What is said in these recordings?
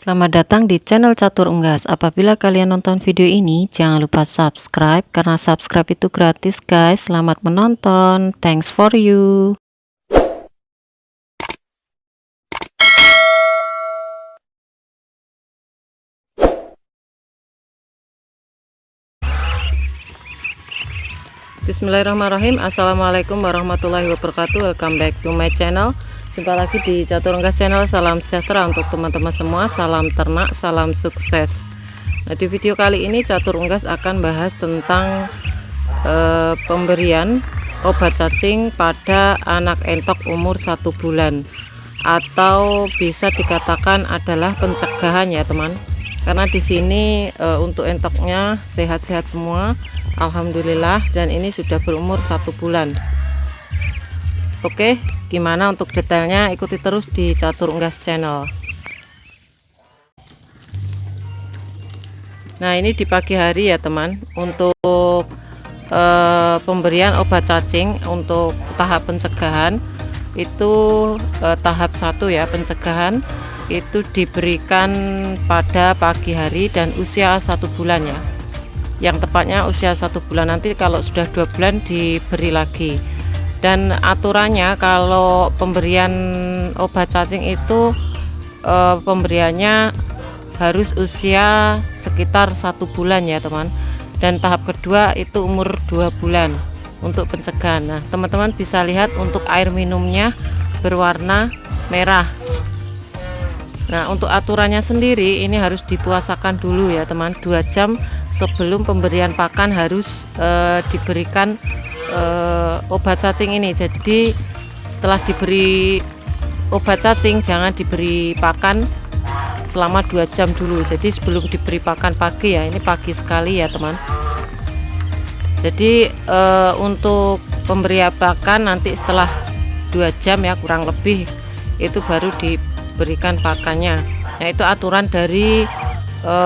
Selamat datang di channel Catur Unggas. Apabila kalian nonton video ini, jangan lupa subscribe karena subscribe itu gratis, guys. Selamat menonton. Thanks for you. Bismillahirrahmanirrahim. Assalamualaikum warahmatullahi wabarakatuh. Welcome back to my channel. Jumpa lagi di Catur Unggas channel. Salam sejahtera untuk teman-teman semua. Salam ternak, salam sukses. Nah, di video kali ini Catur Unggas akan bahas tentang pemberian obat cacing pada anak entok umur 1 bulan, atau bisa dikatakan adalah pencegahan ya teman. Karena di sini untuk entoknya sehat-sehat semua, alhamdulillah, dan ini sudah berumur 1 bulan. Oke, gimana untuk detailnya? Ikuti terus di Catur Unggas channel. Nah, ini di pagi hari ya teman, untuk pemberian obat cacing untuk tahap pencegahan itu tahap 1 ya. Pencegahan itu diberikan pada pagi hari dan usia 1 bulan ya, yang tepatnya usia 1 bulan. Nanti kalau sudah 2 bulan diberi lagi. Dan aturannya kalau pemberian obat cacing itu pemberiannya harus usia sekitar 1 bulan ya teman. Dan tahap kedua itu umur 2 bulan untuk pencegahan. Nah, teman-teman bisa lihat untuk air minumnya berwarna merah. Nah, untuk aturannya sendiri ini harus dipuasakan dulu ya teman. 2 jam sebelum pemberian pakan harus diberikan obat cacing ini. Jadi setelah diberi obat cacing jangan diberi pakan selama 2 jam dulu. Jadi sebelum diberi pakan pagi ya, ini pagi sekali ya teman. Jadi untuk pemberian pakan nanti setelah 2 jam ya kurang lebih, itu baru diberikan pakannya. Nah, itu aturan dari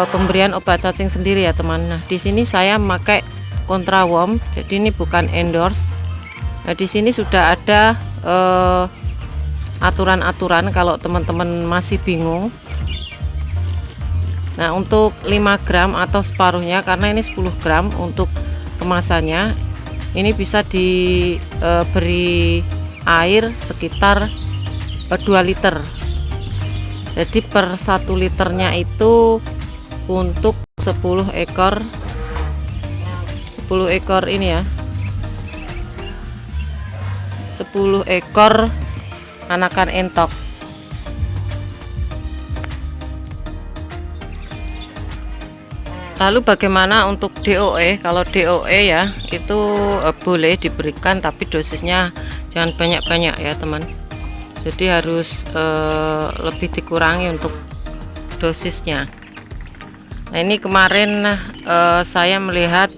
pemberian obat cacing sendiri ya teman. Nah, di sini saya memakai Contraworm, jadi ini bukan endorse. Nah, di sini sudah ada aturan-aturan kalau teman-teman masih bingung. Nah, untuk 5 gram atau separuhnya, karena ini 10 gram untuk kemasannya, ini bisa diberi air sekitar 2 liter. Jadi per 1 liternya itu untuk 10 ekor ini ya, 10 ekor anakan entok. Lalu bagaimana untuk DOE? Kalau DOE ya itu boleh diberikan, tapi dosisnya jangan banyak-banyak ya teman. Jadi harus lebih dikurangi untuk dosisnya. Nah, ini kemarin saya melihat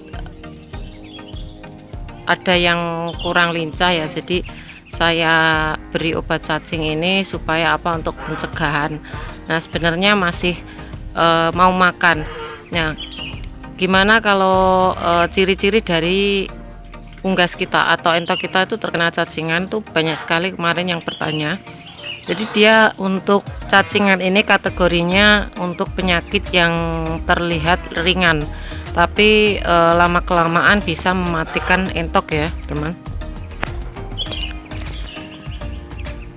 ada yang kurang lincah ya, jadi saya beri obat cacing ini supaya apa, untuk pencegahan. Nah, sebenarnya masih mau makan. Nah, gimana kalau ciri-ciri dari unggas kita atau entok kita itu terkena cacingan tuh banyak sekali kemarin yang bertanya. Jadi dia untuk cacingan ini kategorinya untuk penyakit yang terlihat ringan, tapi lama kelamaan bisa mematikan entok ya teman.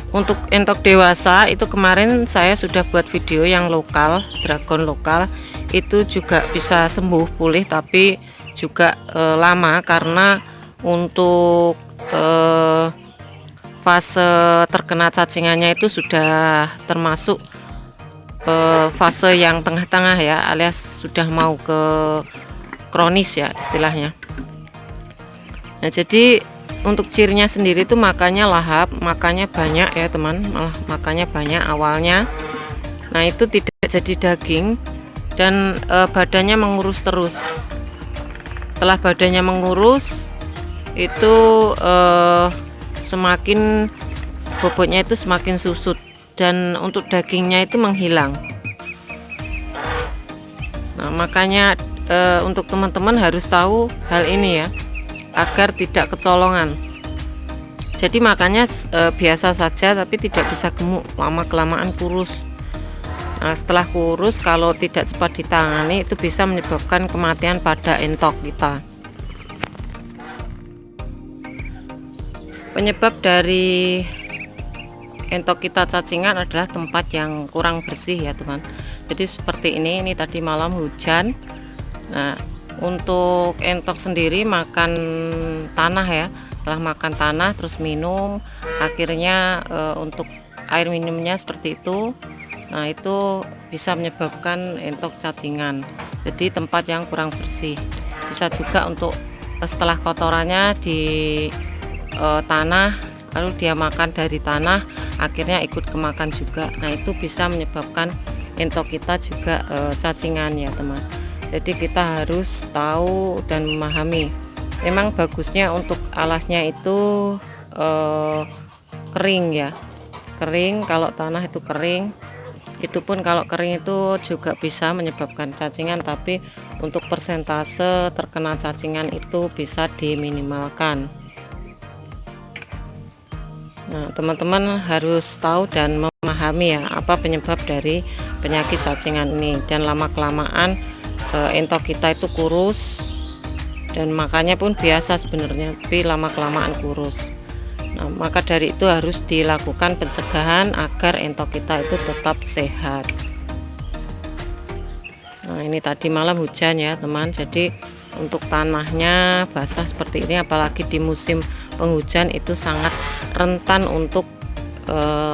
Untuk entok dewasa itu kemarin saya sudah buat video yang lokal, dragon lokal, itu juga bisa sembuh pulih, tapi juga lama, karena untuk fase terkena cacingannya itu sudah termasuk fase yang tengah-tengah ya, alias sudah mau ke kronis ya istilahnya. Nah, jadi untuk cirinya sendiri itu makannya lahap, makannya banyak ya teman, malah makannya banyak awalnya. Nah, itu tidak jadi daging dan badannya mengurus terus. Setelah badannya mengurus itu semakin bobotnya itu semakin susut, dan untuk dagingnya itu menghilang. Nah, makanya untuk teman-teman harus tahu hal ini ya, agar tidak kecolongan. Jadi makannya biasa saja, tapi tidak bisa gemuk, lama kelamaan kurus. Nah, setelah kurus kalau tidak cepat ditangani itu bisa menyebabkan kematian pada entok kita. Penyebab dari entok kita cacingan adalah tempat yang kurang bersih ya teman. Jadi seperti ini tadi malam hujan. Nah, untuk entok sendiri makan tanah ya, setelah makan tanah terus minum, akhirnya untuk air minumnya seperti itu. Nah, itu bisa menyebabkan entok cacingan. Jadi tempat yang kurang bersih. Bisa juga untuk setelah kotorannya di tanah, lalu dia makan dari tanah, akhirnya ikut kemakan juga. Nah, itu bisa menyebabkan entok kita juga cacingan ya teman. Jadi kita harus tahu dan memahami. Memang bagusnya untuk alasnya itu kering ya, kering. Kalau tanah itu kering, itu pun kalau kering itu juga bisa menyebabkan cacingan, tapi untuk persentase terkena cacingan itu bisa diminimalkan. Nah, teman-teman harus tahu dan memahami ya apa penyebab dari penyakit cacingan ini, dan lama-kelamaan entok kita itu kurus, dan makannya pun biasa sebenarnya, tapi lama-kelamaan kurus. Nah, maka dari itu harus dilakukan pencegahan agar entok kita itu tetap sehat. Nah, ini tadi malam hujan ya teman, jadi untuk tanahnya basah seperti ini, apalagi di musim penghujan itu sangat rentan untuk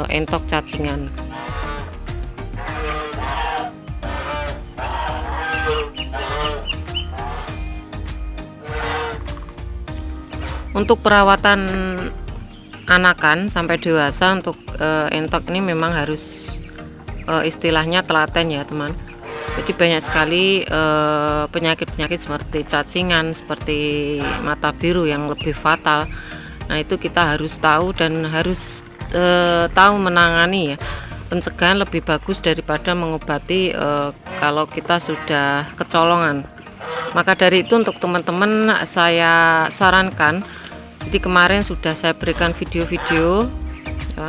entok cacingan. Untuk perawatan anakan sampai dewasa untuk entok ini memang harus istilahnya telaten ya teman. Jadi banyak sekali penyakit-penyakit seperti cacingan, seperti mata biru yang lebih fatal. Nah, itu kita harus tahu dan harus tahu menangani ya. Pencegahan lebih bagus daripada mengobati kalau kita sudah kecolongan. Maka dari itu untuk teman-teman saya sarankan, jadi kemarin sudah saya berikan video-video ya,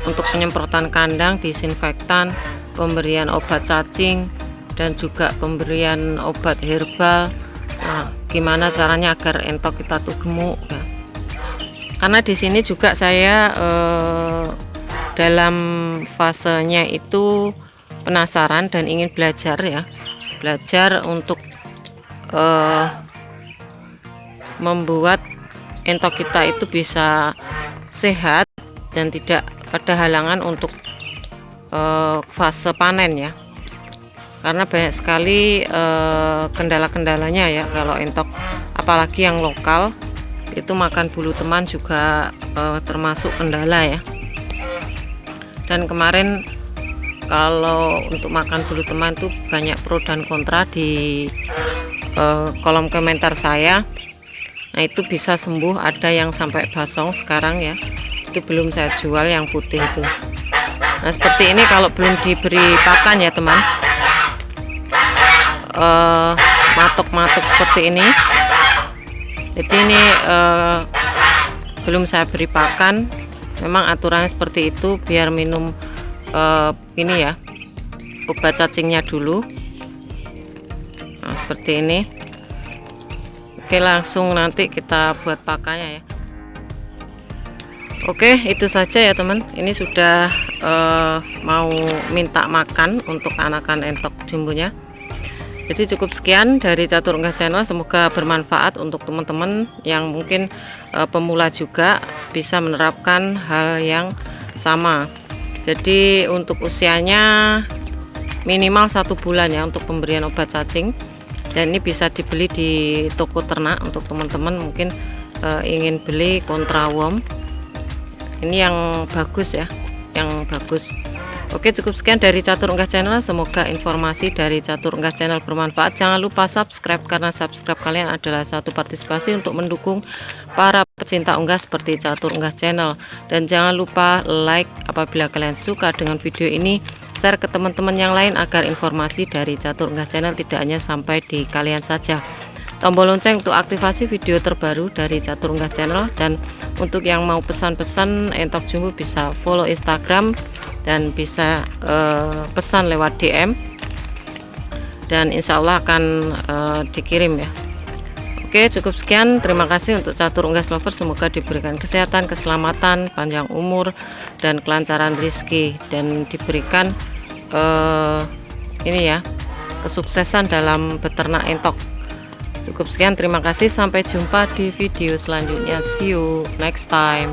untuk penyemprotan kandang, disinfektan, pemberian obat cacing, dan juga pemberian obat herbal. Nah, gimana caranya agar entok kita tuh gemuk ya. Karena di sini juga saya dalam fasenya itu penasaran dan ingin belajar ya, belajar untuk membuat entok kita itu bisa sehat dan tidak ada halangan untuk fase panen ya. Karena banyak sekali kendala-kendalanya ya kalau entok, apalagi yang lokal itu makan bulu teman juga termasuk kendala ya. Dan kemarin kalau untuk makan bulu teman itu banyak pro dan kontra di kolom komentar saya. Nah, itu bisa sembuh, ada yang sampai basong sekarang ya, itu belum saya jual yang putih itu. Nah, seperti ini kalau belum diberi pakan ya teman, matok-matok seperti ini, jadi ini belum saya beri pakan. Memang aturannya seperti itu, biar minum ini ya, obat cacingnya dulu. Nah, seperti ini. Oke, langsung nanti kita buat pakannya ya. Oke, itu saja ya teman, ini sudah mau minta makan untuk anakan entok jumbonya. Jadi cukup sekian dari Catur Unggah Channel, semoga bermanfaat untuk teman-teman yang mungkin pemula juga bisa menerapkan hal yang sama. Jadi untuk usianya minimal 1 bulan ya untuk pemberian obat cacing, dan ini bisa dibeli di toko ternak untuk teman-teman mungkin ingin beli kontra worm. Ini yang bagus ya, yang bagus. Oke, cukup sekian dari Catur Unggah Channel, semoga informasi dari Catur Unggah Channel bermanfaat. Jangan lupa subscribe, karena subscribe kalian adalah satu partisipasi untuk mendukung para pecinta unggah seperti Catur Unggah Channel. Dan jangan lupa like apabila kalian suka dengan video ini, share ke teman-teman yang lain agar informasi dari Catur Unggah Channel tidak hanya sampai di kalian saja. tombol lonceng untuk aktivasi video terbaru dari Catur Unggah Channel. Dan untuk yang mau pesan-pesan entok jumbo bisa follow Instagram dan bisa pesan lewat DM, dan insya Allah akan dikirim ya. Oke, cukup sekian. Terima kasih untuk Catur Unggas Lover. Semoga diberikan kesehatan, keselamatan, panjang umur, dan kelancaran rezeki, dan diberikan ini ya, kesuksesan dalam beternak entok. Cukup sekian. Terima kasih. Sampai jumpa di video selanjutnya. See you next time.